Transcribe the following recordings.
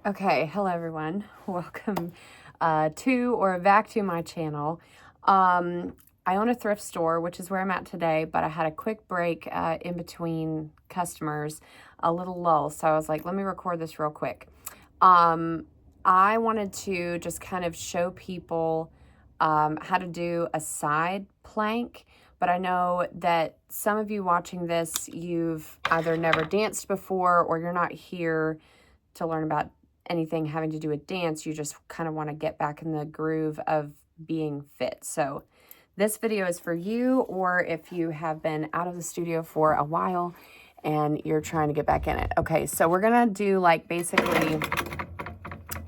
Okay, hello everyone. Welcome to or back to my channel. I own a thrift store, which is where I'm at today, but I had a quick break in between customers, a little lull. So I was like, let me record this real quick. I wanted to just kind of show people how to do a side plank, but I know that some of you watching this, you've either never danced before or you're not here to learn about anything having to do with dance. You just kind of want to get back in the groove of being fit. So this video is for you, or if you have been out of the studio for a while and you're trying to get back in it. Okay, so we're gonna do like basically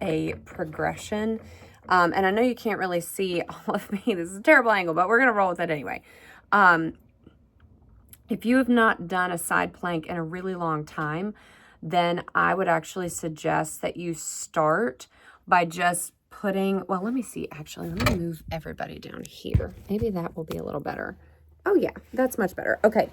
a progression. And I know you can't really see all of me. This is a terrible angle, but we're gonna roll with it anyway. If you have not done a side plank in a really long time, then I would actually suggest that you start by just putting, well, let me see, actually, let me move everybody down here. Maybe that will be a little better. Oh yeah, that's much better. Okay,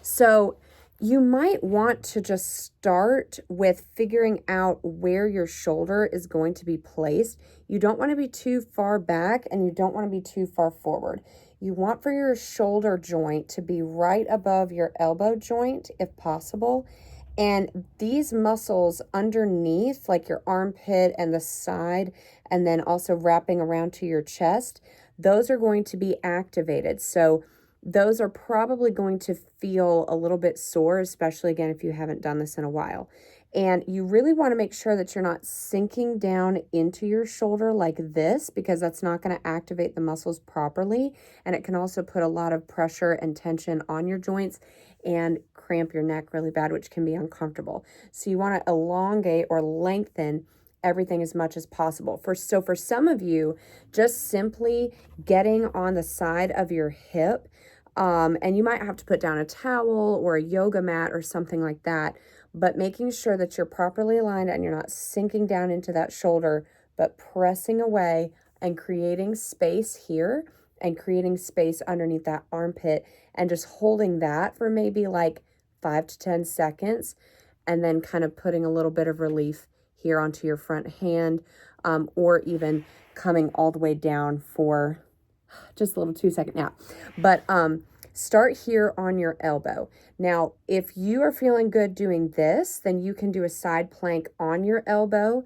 so you might want to just start with figuring out where your shoulder is going to be placed. You don't want to be too far back and you don't want to be too far forward. You want for your shoulder joint to be right above your elbow joint if possible. And these muscles underneath, like your armpit and the side, and then also wrapping around to your chest, those are going to be activated. So those are probably going to feel a little bit sore, especially again, if you haven't done this in a while. And you really want to make sure that you're not sinking down into your shoulder like this, because that's not going to activate the muscles properly. And it can also put a lot of pressure and tension on your joints and cramp your neck really bad, which can be uncomfortable. So you want to elongate or lengthen everything as much as possible. So for some of you, just simply getting on the side of your hip, and you might have to put down a towel or a yoga mat or something like that, but making sure that you're properly aligned and you're not sinking down into that shoulder, but pressing away and creating space here and creating space underneath that armpit and just holding that for maybe like 5 to 10 seconds, and then kind of putting a little bit of relief here onto your front hand, or even coming all the way down for just a little 2-second nap. But start here on your elbow. Now, if you are feeling good doing this, then you can do a side plank on your elbow.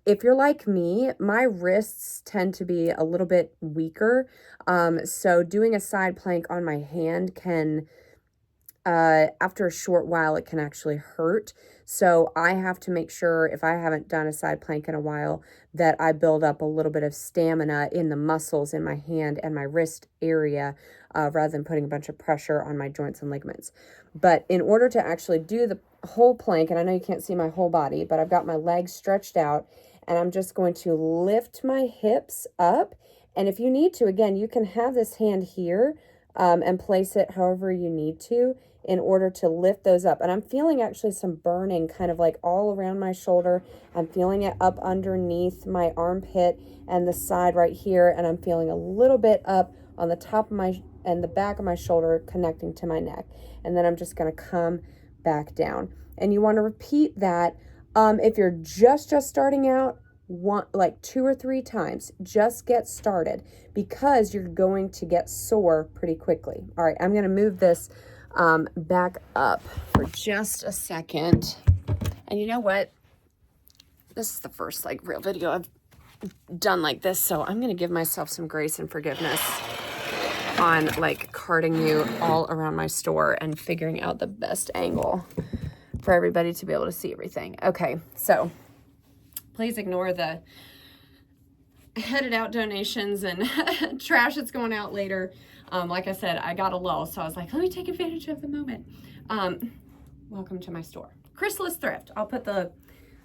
If you're like me, my wrists tend to be a little bit weaker. So doing a side plank on my hand can, after a short while, it can actually hurt. So I have to make sure, if I haven't done a side plank in a while, that I build up a little bit of stamina in the muscles in my hand and my wrist area, rather than putting a bunch of pressure on my joints and ligaments. But in order to actually do the whole plank, and I know you can't see my whole body, but I've got my legs stretched out, and I'm just going to lift my hips up. And if you need to, again, you can have this hand here, and place it however you need to in order to lift those up. And I'm feeling actually some burning kind of like all around my shoulder. I'm feeling it up underneath my armpit and the side right here. And I'm feeling a little bit up on the top of my and the back of my shoulder connecting to my neck. And then I'm just going to come back down. And you want to repeat that. If you're just starting out, like 2 or 3 times. Just get started, because you're going to get sore pretty quickly. All right, I'm going to move this back up for just a second. And you know what? This is the first like real video I've done like this, so I'm going to give myself some grace and forgiveness on like carting you all around my store and figuring out the best angle for everybody to be able to see everything. Okay, so please ignore the headed out donations and trash that's going out later. Like I said, I got a lull, so I was like, let me take advantage of the moment. Welcome to my store, Chrysalis Thrift. I'll put the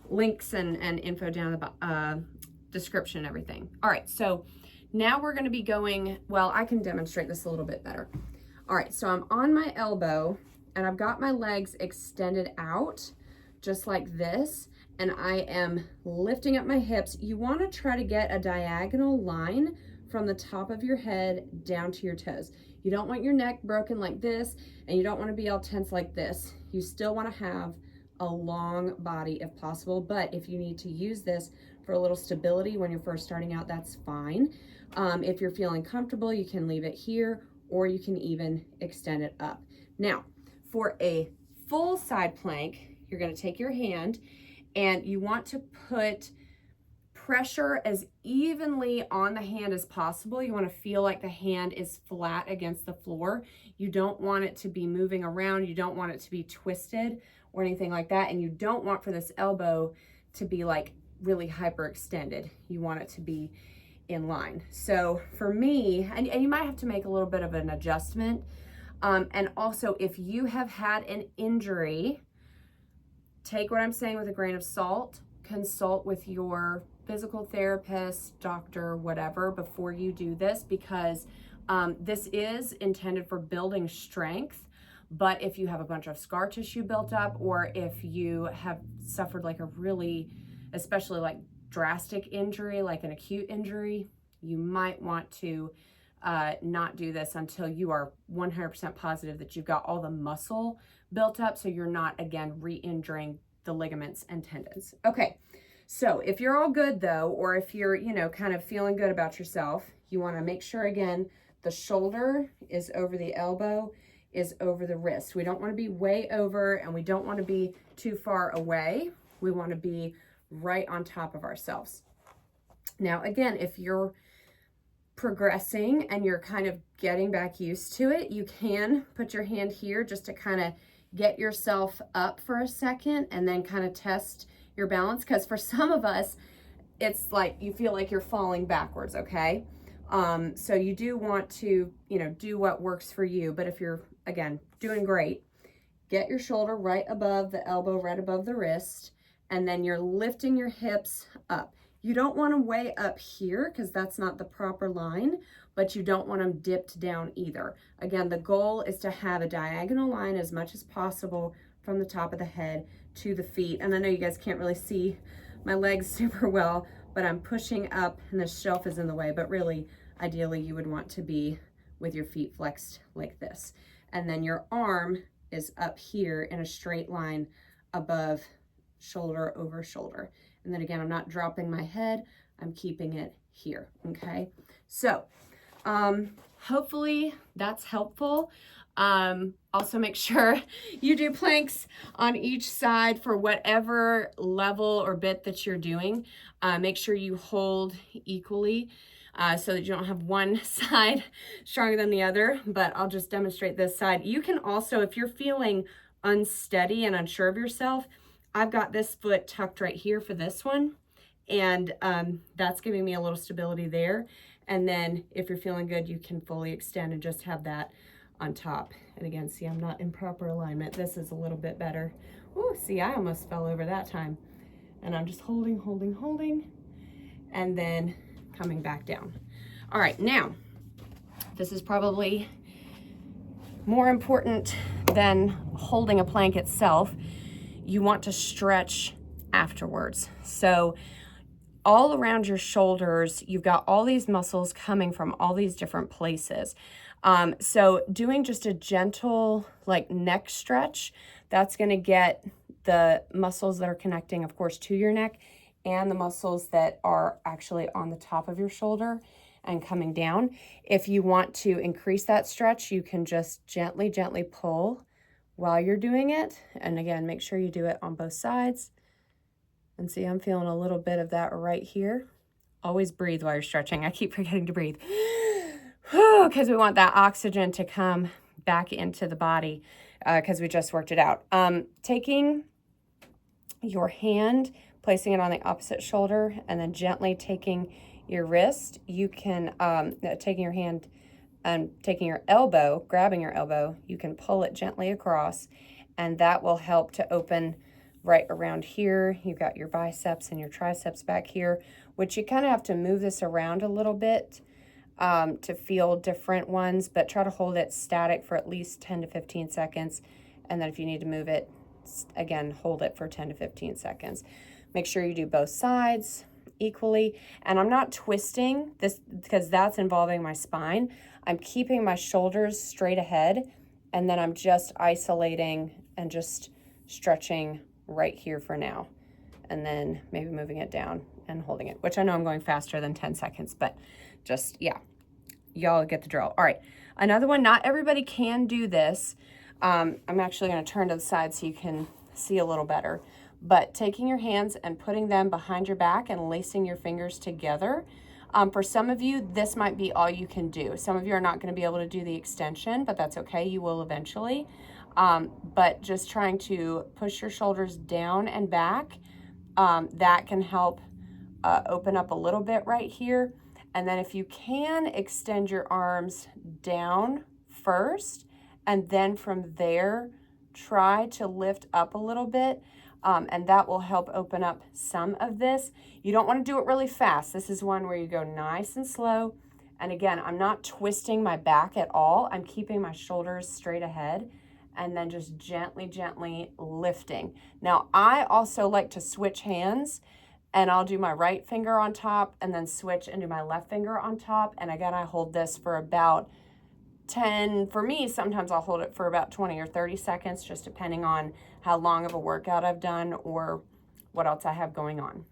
links and info down in the description and everything. All right, so now we're going to be going, well, I can demonstrate this a little bit better. All right, so I'm on my elbow and I've got my legs extended out just like this, and I am lifting up my hips. You want to try to get a diagonal line from the top of your head down to your toes. You don't want your neck broken like this, and you don't want to be all tense like this. You still want to have a long body if possible. But if you need to use this for a little stability when you're first starting out, that's fine. If you're feeling comfortable, you can leave it here, or you can even extend it up. Now, for a full side plank, you're going to take your hand and you want to put pressure as evenly on the hand as possible. You want to feel like the hand is flat against the floor. You don't want it to be moving around. You don't want it to be twisted or anything like that. And you don't want for this elbow to be like really hyperextended. You want it to be in line. So for me, and you might have to make a little bit of an adjustment. And also, if you have had an injury, take what I'm saying with a grain of salt. Consult with your physical therapist, doctor, whatever, before you do this, because this is intended for building strength. But if you have a bunch of scar tissue built up, or if you have suffered like a really, especially like drastic injury, like an acute injury, you might want to not do this until you are 100% positive that you've got all the muscle built up, so you're not, again, re-injuring the ligaments and tendons. Okay, so if you're all good though, or if you're, you know, kind of feeling good about yourself, you want to make sure, again, the shoulder is over the elbow, is over the wrist. We don't want to be way over, and we don't want to be too far away. We want to be right on top of ourselves. Now, again, if you're progressing and you're kind of getting back used to it, you can put your hand here just to kind of get yourself up for a second and then kind of test your balance, because for some of us, it's like you feel like you're falling backwards, okay? So you do want to, you know, do what works for you. But if you're, again, doing great, get your shoulder right above the elbow, right above the wrist, and then you're lifting your hips up. You don't want them way up here because that's not the proper line, but you don't want them dipped down either. Again, the goal is to have a diagonal line as much as possible from the top of the head to the feet. And I know you guys can't really see my legs super well, but I'm pushing up and the shelf is in the way. But really, ideally, you would want to be with your feet flexed like this. And then your arm is up here in a straight line above shoulder over shoulder. And then again, I'm not dropping my head, I'm keeping it here, okay? So, hopefully that's helpful. Also make sure you do planks on each side for whatever level or bit that you're doing. Make sure you hold equally so that you don't have one side stronger than the other, but I'll just demonstrate this side. You can also, if you're feeling unsteady and unsure of yourself, I've got this foot tucked right here for this one, and that's giving me a little stability there. And then if you're feeling good, you can fully extend and just have that on top. And again, see, I'm not in proper alignment. This is a little bit better. Ooh, see, I almost fell over that time. And I'm just holding, and then coming back down. All right, now, this is probably more important than holding a plank itself. You want to stretch afterwards. So all around your shoulders, you've got all these muscles coming from all these different places. So doing just a gentle like neck stretch, that's gonna get the muscles that are connecting, of course, to your neck, and the muscles that are actually on the top of your shoulder and coming down. If you want to increase that stretch, you can just gently pull while you're doing it. And again, make sure you do it on both sides. And see, I'm feeling a little bit of that right here. Always breathe while you're stretching. I keep forgetting to breathe. Because we want that oxygen to come back into the body because we just worked it out. Taking your hand, placing it on the opposite shoulder, and then gently taking your wrist, you can, taking your hand and taking your elbow, grabbing your elbow, you can pull it gently across, and that will help to open right around here. You've got your biceps and your triceps back here, which you kind of have to move this around a little bit to feel different ones, but try to hold it static for at least 10 to 15 seconds. And then if you need to move it, again, hold it for 10 to 15 seconds. Make sure you do both sides equally. And I'm not twisting this because that's involving my spine. I'm keeping my shoulders straight ahead, and then I'm just isolating and just stretching right here for now. And then maybe moving it down and holding it, which I know I'm going faster than 10 seconds, but just, yeah, y'all get the drill. All right, another one, not everybody can do this. I'm actually gonna turn to the side so you can see a little better, but taking your hands and putting them behind your back and lacing your fingers together. For some of you, this might be all you can do. Some of you are not gonna be able to do the extension, but that's okay, you will eventually. But just trying to push your shoulders down and back, that can help open up a little bit right here. And then if you can, extend your arms down first, and then from there, try to lift up a little bit, and that will help open up some of this. You don't want to do it really fast. This is one where you go nice and slow. And again, I'm not twisting my back at all. I'm keeping my shoulders straight ahead and then just gently, gently lifting. Now, I also like to switch hands, and I'll do my right finger on top and then switch and do my left finger on top. And again, I hold this for about 10, for me, sometimes I'll hold it for about 20 or 30 seconds, just depending on how long of a workout I've done or what else I have going on.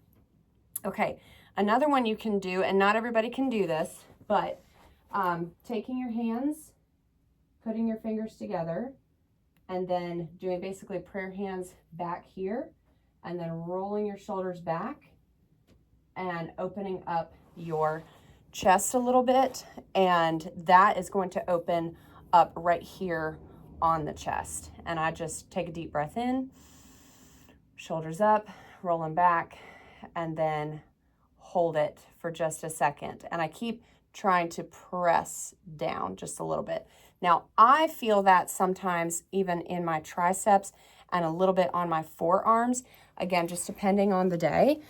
Okay, another one you can do, and not everybody can do this, but taking your hands, putting your fingers together, and then doing basically prayer hands back here, and then rolling your shoulders back and opening up your chest a little bit, and that is going to open up right here on the chest. And I just take a deep breath in, shoulders up, rolling back, and then hold it for just a second. And I keep trying to press down just a little bit. Now, I feel that sometimes even in my triceps and a little bit on my forearms, again, just depending on the day.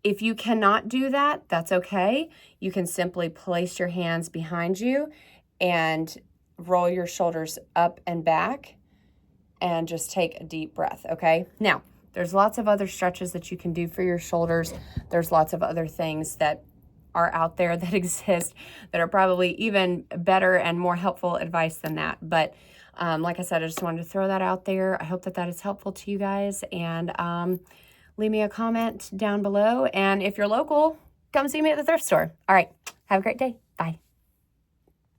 If you cannot do that, that's okay. You can simply place your hands behind you and roll your shoulders up and back and just take a deep breath, okay? Now, there's lots of other stretches that you can do for your shoulders. There's lots of other things that are out there that exist that are probably even better and more helpful advice than that. But like I said, I just wanted to throw that out there. I hope that that is helpful to you guys. And leave me a comment down below. And if you're local, come see me at the thrift store. All right. Have a great day. Bye.